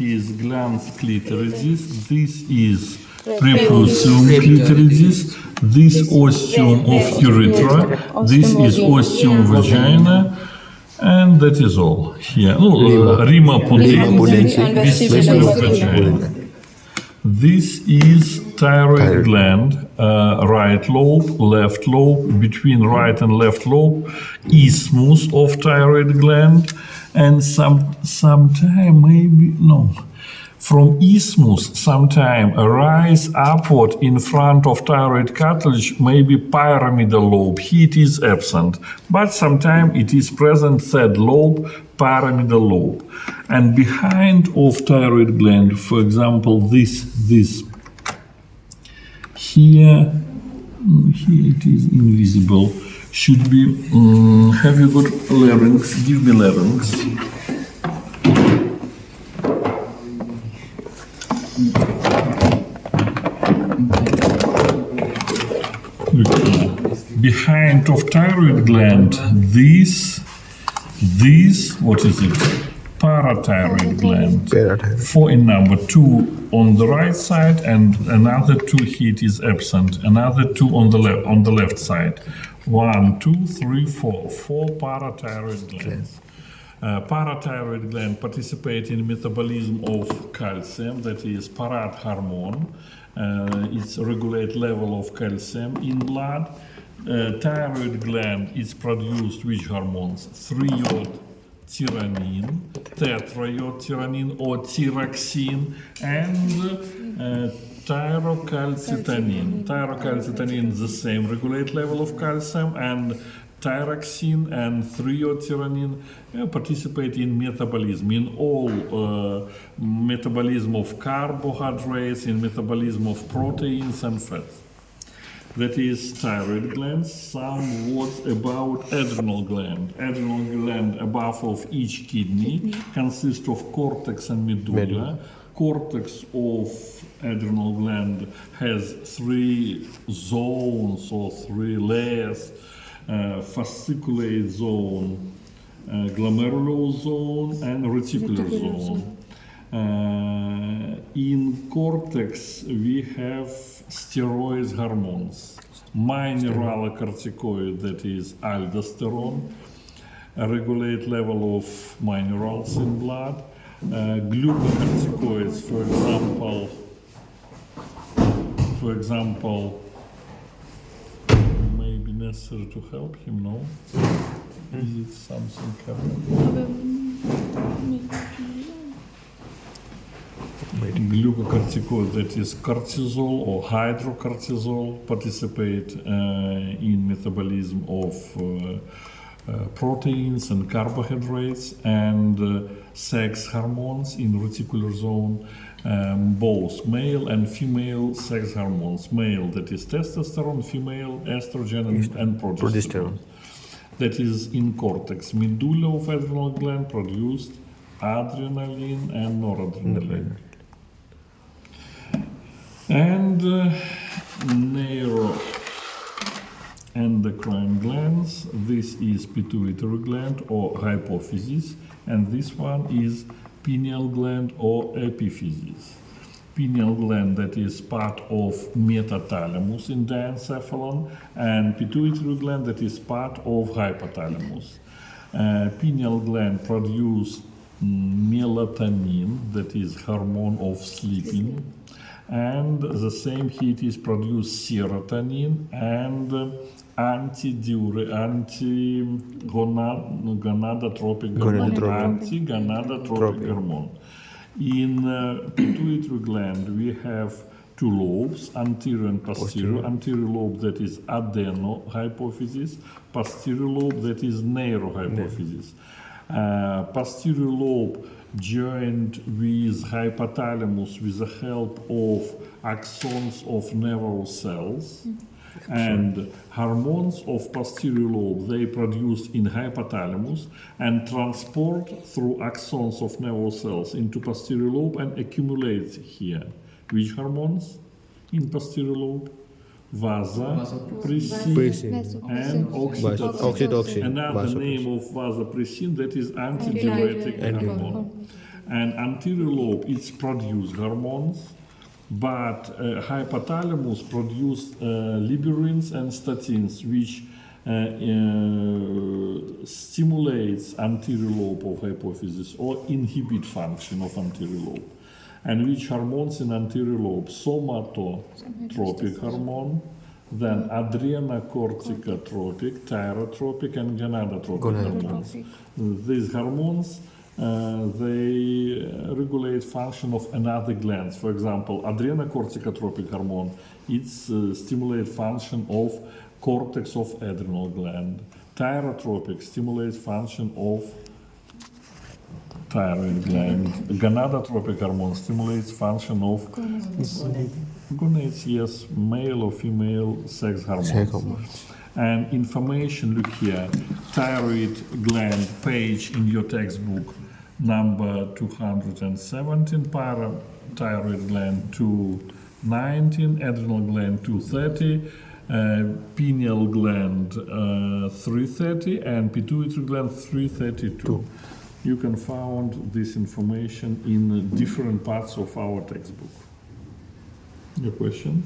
is glans clitoridis. This is prepucium clitoridis. This ostium of urethra. This is ostium vagina. And that is all here. Rima pudendis and vestibular vagina. This is thyroid gland, right lobe, left lobe, between right and left lobe, isthmus of thyroid gland, and sometime maybe, no, from isthmus, sometime a rise upward in front of thyroid cartilage, maybe pyramidal lobe. Here it is absent, but sometime it is present third lobe, pyramidal lobe. And behind of thyroid gland, for example, this here it is invisible, should be, have you got larynx? Give me larynx. Behind of thyroid gland, this, what is it? Parathyroid gland. Four in number, 2 on the right side, and another 2 here is absent. Another 2 on the left side. 1, 2, 3, 4. 4 parathyroid glands. Parathyroid gland participate in metabolism of calcium, that is parad hormone. It's regulate level of calcium in blood. Thyroid gland is produced which hormones? 3-iod-tyrannin, tetraiod-tyrannin or thyroxine, and thyrocalcitonin. Thyrocalcitonin is the same, regulate level of calcium, and thyroxine and 3-iod-tyrannin participate in metabolism, in all metabolism of carbohydrates, in metabolism of proteins and fats. That is thyroid gland. Some words about adrenal gland. Adrenal gland above of each kidney consists of cortex and medulla. Cortex of adrenal gland has 3 zones or 3 layers. Fasciculate zone, glomerular zone, and reticular zone. In cortex we have steroid hormones, mineralocorticoid, that is aldosterone, regulate level of minerals in blood, glucocorticoids, for example, maybe necessary to help him, no? Is it something happening? Glucocorticoid, that is cortisol or hydrocortisol, participate in metabolism of proteins and carbohydrates, and sex hormones in reticular zone, both male and female sex hormones. Male, that is testosterone, female estrogen and progesterone. That is in cortex. Medulla of adrenal gland produced adrenaline and noradrenaline. And neuroendocrine glands. This is pituitary gland or hypophysis, and this one is pineal gland or epiphysis. Pineal gland, that is part of metathalamus in diencephalon, and pituitary gland, that is part of hypothalamus. Pineal gland produce melatonin, that is hormone of sleeping, and the same heat is produced serotonin and anti-gonadotropic hormone. In pituitary gland, we have 2 lobes, anterior and posterior. Anterior lobe, that is adenohypophysis. Posterior lobe, that is neurohypophysis. Posterior lobe joined with hypothalamus with the help of axons of nervous cells, and hormones of posterior lobe, they produce in hypothalamus and transport through axons of nervous cells into posterior lobe and accumulate here. Which hormones in posterior lobe? Vasopressin and oxytocin. Another name of vasopressin, that is antidiuretic hormone. and anterior lobe it's produce hormones, but hypothalamus produce liberins and statins, which stimulates anterior lobe of hypophysis or inhibit function of anterior lobe. And which hormones in anterior lobe? Somatotropic hormone, then adrenocorticotropic, tyrotropic, and gonadotropic hormones. These hormones they regulate function of another glands. For example, adrenocorticotropic hormone, it stimulates function of cortex of adrenal gland. Tyrotropic stimulates function of thyroid gland. Gonadotropic hormone stimulates function of gonads, yes, male or female sex hormones. And information, look here, thyroid gland page in your textbook, number 217, parathyroid gland 219, adrenal gland 230, pineal gland 330, and pituitary gland 332. You can find this information in different parts of our textbook. Your questions?